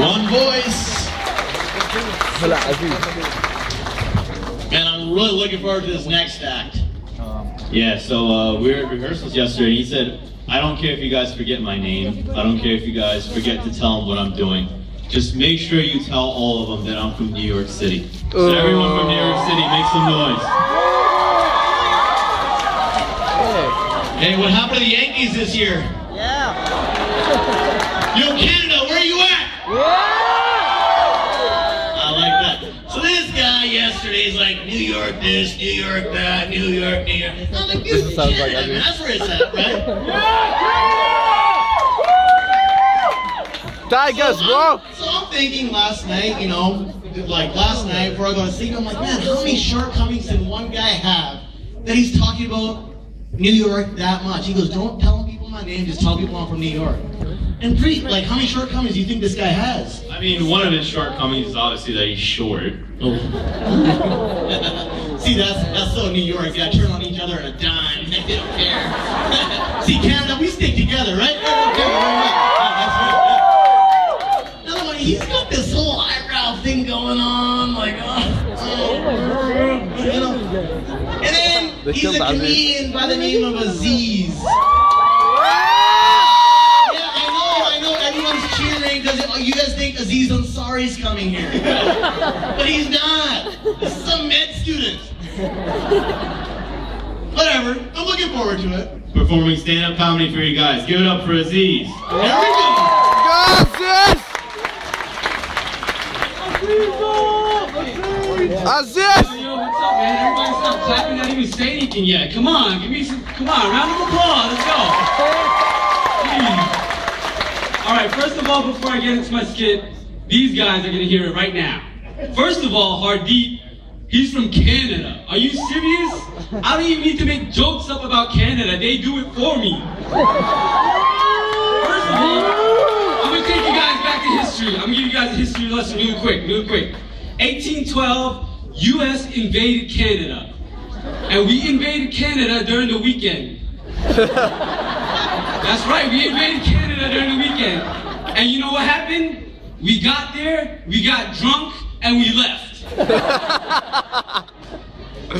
One voice. Man, I'm really looking forward to this next act. Yeah, so we were at rehearsals yesterday, and he said, I don't care if you guys forget my name. I don't care if you guys forget to tell them what I'm doing. Just make sure you tell all of them that I'm from New York City. So everyone from New York City, make some noise. Hey, what happened to the Yankees this year? Yeah. Yo, Canada, where are you at? Yeah. I like that. So this guy yesterday is like, New York this, New York that, New York, New York. I'm like, this is Canada, man. That's where it's at, right? Tigers, bro. So I'm thinking last night, you know, like last night before I go to sleep, I'm like, man, how many shortcomings did one guy have that he's talking about New York that much? He goes, don't tell people my name, just tell people I'm from New York. And like, how many shortcomings do you think this guy has? I mean, one of his shortcomings is obviously that he's short. Oh. See, that's so New York. They turn on each other in a dime. They don't care. See, Canada, we stick together, right? Another one, he's got this whole eyebrow thing going on, like, you know. And then he's a comedian by the name of Aziz. Because you guys think Aziz Ansari's coming here. But he's not. This is some med student. Whatever. I'm looking forward to it. Performing stand-up comedy for you guys. Give it up for Aziz. There we go. Aziz! Yo, what's up, man? Everybody stop clapping, not even say anything yet. Come on, give me some, come on, round of applause, let's go. All right, first of all, before I get into my skit, these guys are gonna hear it right now. First of all, Hardeep, he's from Canada. Are you serious? I don't even need to make jokes up about Canada. They do it for me. First of all, I'm gonna take you guys back to history. I'm gonna give you guys a history lesson real quick. 1812, US invaded Canada. And we invaded Canada during the weekend. That's right, we invaded Canada during the weekend. And you know what happened? We got there, we got drunk, and we left.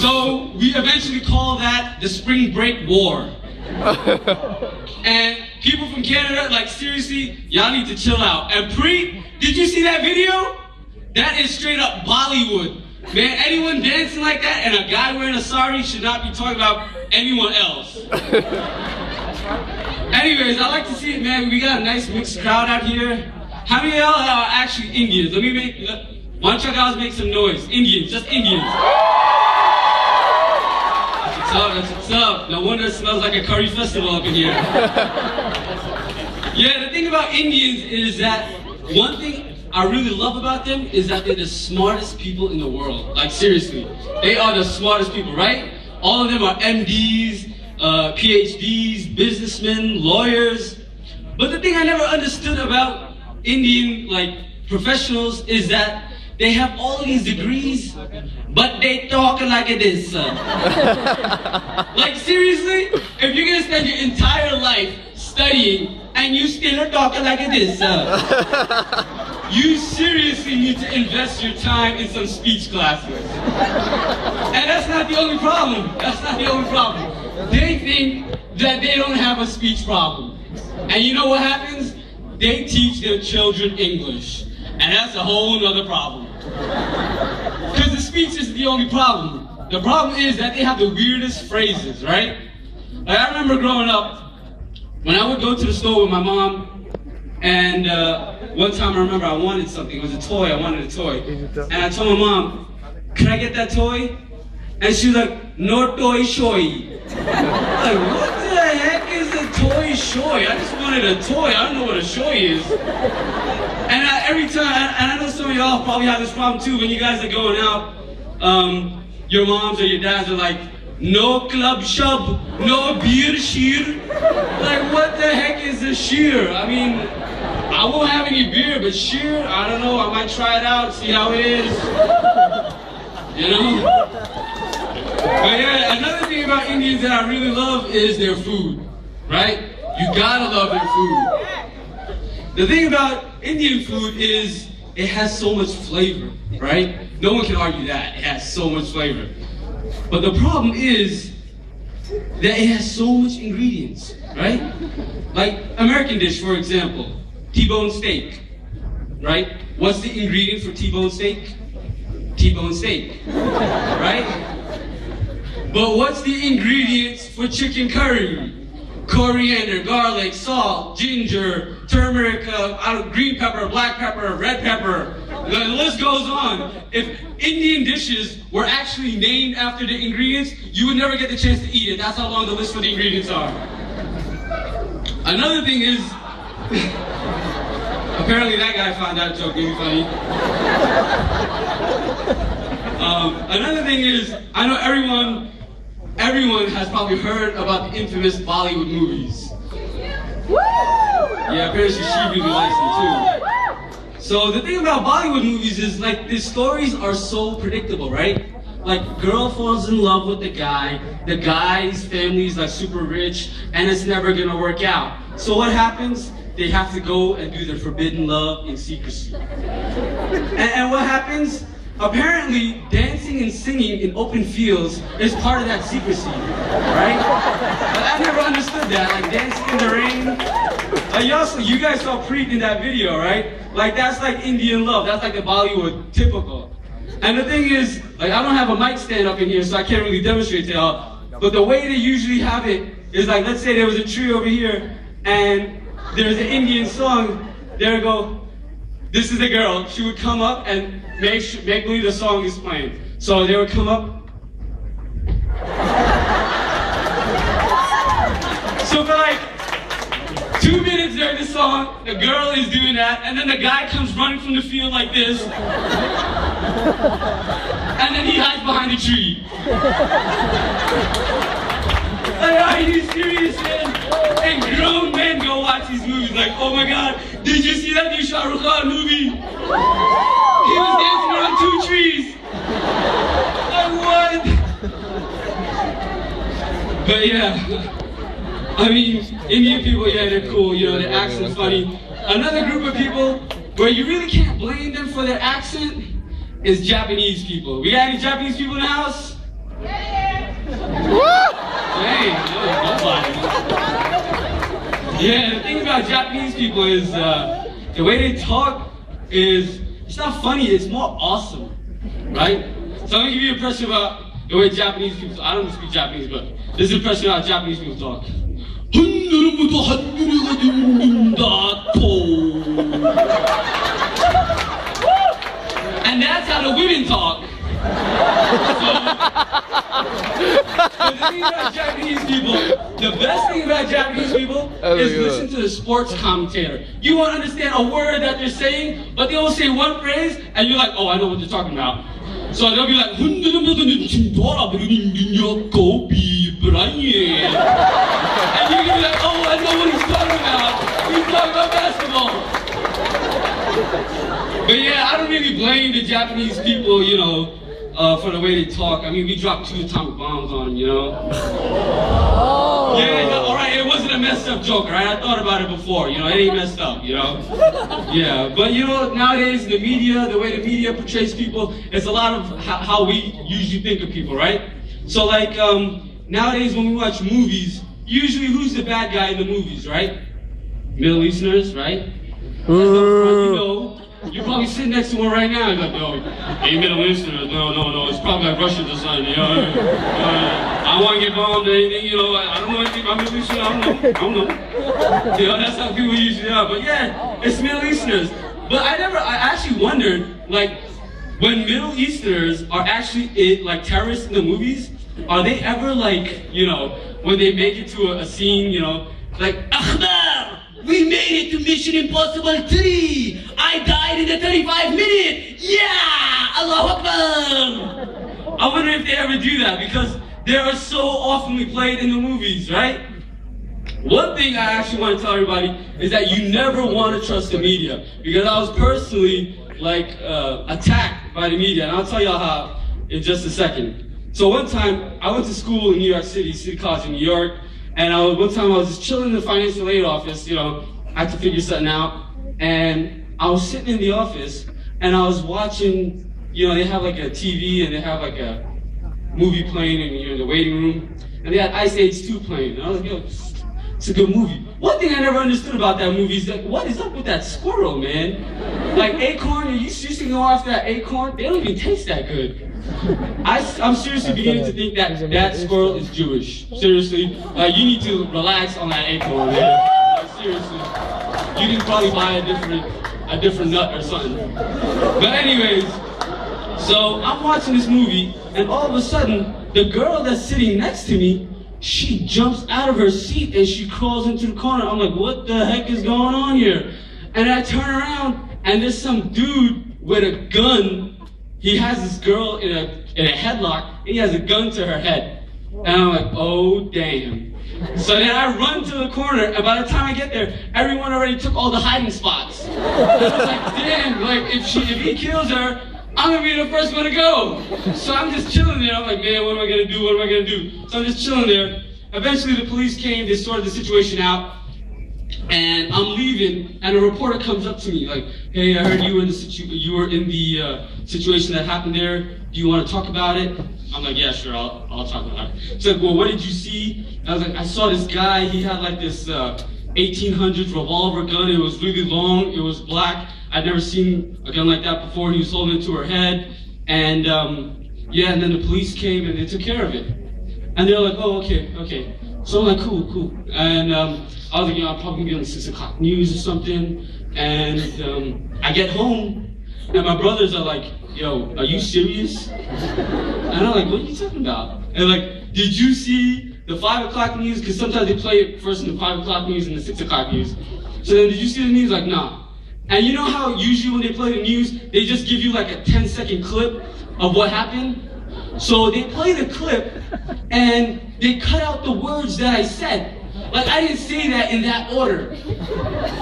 So we eventually called that the Spring Break War. And people from Canada, like seriously, y'all need to chill out. And Preet, did you see that video? That is straight up Bollywood. Man, anyone dancing like that and a guy wearing a sari should not be talking about anyone else. Anyways, I like to see it, man. We got a nice mixed crowd out here. How many of y'all are actually Indians? Why don't y'all guys make some noise? Indians, just Indians. That's what's up. No wonder it smells like a curry festival up in here. Yeah, the thing about Indians is that one thing I really love about them is that they're the smartest people in the world. Like seriously, they are the smartest people, right? All of them are MDs, PhDs, businessmen, lawyers. But the thing I never understood about Indian professionals is that they have all of these degrees, but they talk like this. Like seriously, if you're gonna spend your entire life studying and you still are talking like this, you seriously need to invest your time in some speech classes. And that's not the only problem. That's not the only problem. They think that they don't have a speech problem. And you know what happens? They teach their children English. And that's a whole nother problem. Because the speech isn't the only problem. The problem is that they have the weirdest phrases, right? Like I remember growing up, when I would go to the store with my mom, and one time I remember I wanted something. It was a toy. I wanted a toy. And I told my mom, "Can I get that toy?" And she was like, "No toy shoy." Like, what the heck is a toy shoy? I just wanted a toy. I don't know what a shoy is. And every time, and I know some of y'all probably have this problem too, when you guys are going out, your moms or your dads are like, "No club shub, no beer sheer." Like, what the heck is a sheer? I mean, I won't have any beer, but sheer, I don't know, I might try it out, see how it is. You know? But yeah, another thing about Indians that I really love is their food, right? You gotta love their food. The thing about Indian food it has so much flavor, right? No one can argue that. It has so much flavor. But the problem is that it has so much ingredients, right? Like American dish, for example, T-bone steak, right? What's the ingredient for T-bone steak? T-bone steak, right? But what's the ingredients for chicken curry? Coriander, garlic, salt, ginger, turmeric, green pepper, black pepper, red pepper. The list goes on. If Indian dishes were actually named after the ingredients, you would never get the chance to eat it. That's how long the list for the ingredients are. Another thing is, apparently that guy found that joke really funny. Another thing is, I know everyone has probably heard about the infamous Bollywood movies. Yeah, apparently she really likes them too. So the thing about Bollywood movies is like the stories are so predictable, right? Like girl falls in love with the guy's family's like super rich, and it's never gonna work out. So what happens? They have to go and do their forbidden love in secrecy. And what happens? Apparently, dancing and singing in open fields is part of that secrecy, right? But I never understood that, like dancing in the rain. Like you guys saw Preet in that video, right? Like that's like Indian love, that's like the Bollywood typical. And the thing is, like I don't have a mic stand up in here, so I can't really demonstrate to y'all. But the way they usually have it is like, let's say there was a tree over here, and there's an Indian song, there we go. This is the girl, she would come up and make believe the song is playing. So they would come up. So for like 2 minutes during the song, the girl is doing that, and then the guy comes running from the field like this. And then he hides behind a tree. Like, are you serious, man? And grown men go watch these movies like, oh my god, did you see that new Shah Rukh Khan movie? He was dancing around 2 trees. Like, what? But yeah, I mean, Indian people, yeah, they're cool, you know, their accent's funny. Another group of people where you really can't blame them for their accent is Japanese people. We got any Japanese people in the house? Yeah. Hey, nobody. Yeah, the thing about Japanese people is the way they talk is, it's not funny, it's more awesome, right? So I'm gonna give you an impression about the way Japanese people, I don't speak Japanese, but this is an impression of how Japanese people talk. And that's how the women talk. So, the thing about Japanese people, the best thing about Japanese people is listen to the sports commentator. You won't understand a word that they're saying, but they will say one phrase, and you're like, oh, I know what they're talking about. So they'll be like, and you're gonna be like, oh, I know what he's talking about. He's talking about basketball. But yeah, I don't really blame the Japanese people, you know, for the way they talk. I mean, we dropped 2 atomic bombs on them, you know? Yeah, no, all right, it wasn't a messed up joke, right? I thought about it before, you know, it ain't messed up, you know? Yeah, but you know, nowadays, the media, the way the media portrays people, it's a lot of how we usually think of people, right? So like, nowadays when we watch movies, usually who's the bad guy in the movies, right? Middle Easterners, right? You know, you're probably sitting next to one right now, and you're like, no, ain't Middle Easterners, no, it's probably like Russians or something, you know? I want to get bombed or anything, you know, I don't know anything about Middle Easterners, I don't know. You know, that's how people usually are, but yeah, it's Middle Easterners. But I actually wondered, like, when Middle Easterners are actually, like, terrorists in the movies, are they ever like, you know, when they make it to a scene, you know, like, Akhbar! We made it to Mission Impossible 3! I died in the 35 minute! Yeah! Allahu Akbar! I wonder if they ever do that, because they are so oftenly played in the movies, right? One thing I actually want to tell everybody is that you never want to trust the media, because I was personally, like, attacked by the media, and I'll tell y'all how in just a second. So one time, I went to school in New York City, City College in New York, and one time I was just chilling in the financial aid office, you know, I had to figure something out, and I was sitting in the office and I was watching, you know, they have like a TV and they have like a movie playing and you're in the waiting room. And they had Ice Age 2 playing. And I was like, yo, it's a good movie. One thing I never understood about that movie is like, what is up with that squirrel, man? Like acorn, you seriously go after that acorn? They don't even taste that good. I'm seriously beginning to think that that squirrel is Jewish. Seriously, like you need to relax on that acorn, man. Like, seriously, you can probably buy a different nut or something. But anyways, so I'm watching this movie, and all of a sudden, the girl that's sitting next to me, she jumps out of her seat and she crawls into the corner. I'm like, what the heck is going on here? And I turn around, and there's some dude with a gun. He has this girl in a headlock, and he has a gun to her head. And I'm like, oh, damn. So then I run to the corner, and by the time I get there, everyone already took all the hiding spots. And I was like, damn, like, if he kills her, I'm gonna be the first one to go. So I'm just chilling there. I'm like, man, what am I gonna do? What am I gonna do? So I'm just chilling there. Eventually the police came, they sorted the situation out. And I'm leaving, and a reporter comes up to me like, hey, I heard you were in the situation that happened there. Do you want to talk about it? I'm like, yeah, sure, I'll talk about it. He's like, well, what did you see? I was like, I saw this guy. He had like this 1800s revolver gun. It was really long. It was black. I'd never seen a gun like that before. He was holding it to her head. And yeah, and then the police came and they took care of it. And they're like, oh, okay. So I'm like, cool. And I was like, you know, I'm probably gonna be on the 6 o'clock news or something. And I get home, and my brothers are like, yo, are you serious? And I'm like, what are you talking about? And like, did you see the 5 o'clock news? Because sometimes they play it first in the 5 o'clock news and the 6 o'clock news. So then, did you see the news? Like, nah. And you know how usually when they play the news, they just give you like a 10-second clip of what happened? So they play the clip, and they cut out the words that I said. Like, I didn't say that in that order.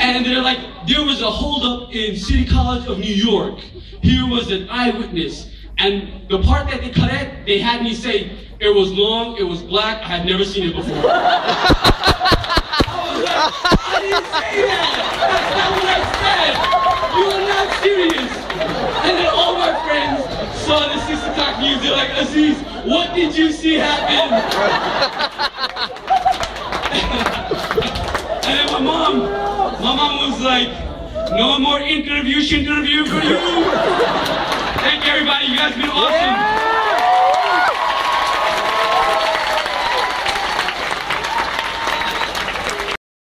And they're like, there was a holdup in City College of New York. Here was an eyewitness. And the part that they cut out, they had me say, it was long, it was black, I had never seen it before. I was like, I didn't say that. That's not what I said. You are not serious. And then all my friends saw the 6 o'clock news. They're like, Aziz, what did you see happen? And then my mom was like, no more interview for you. Thank you, everybody. You guys have been awesome.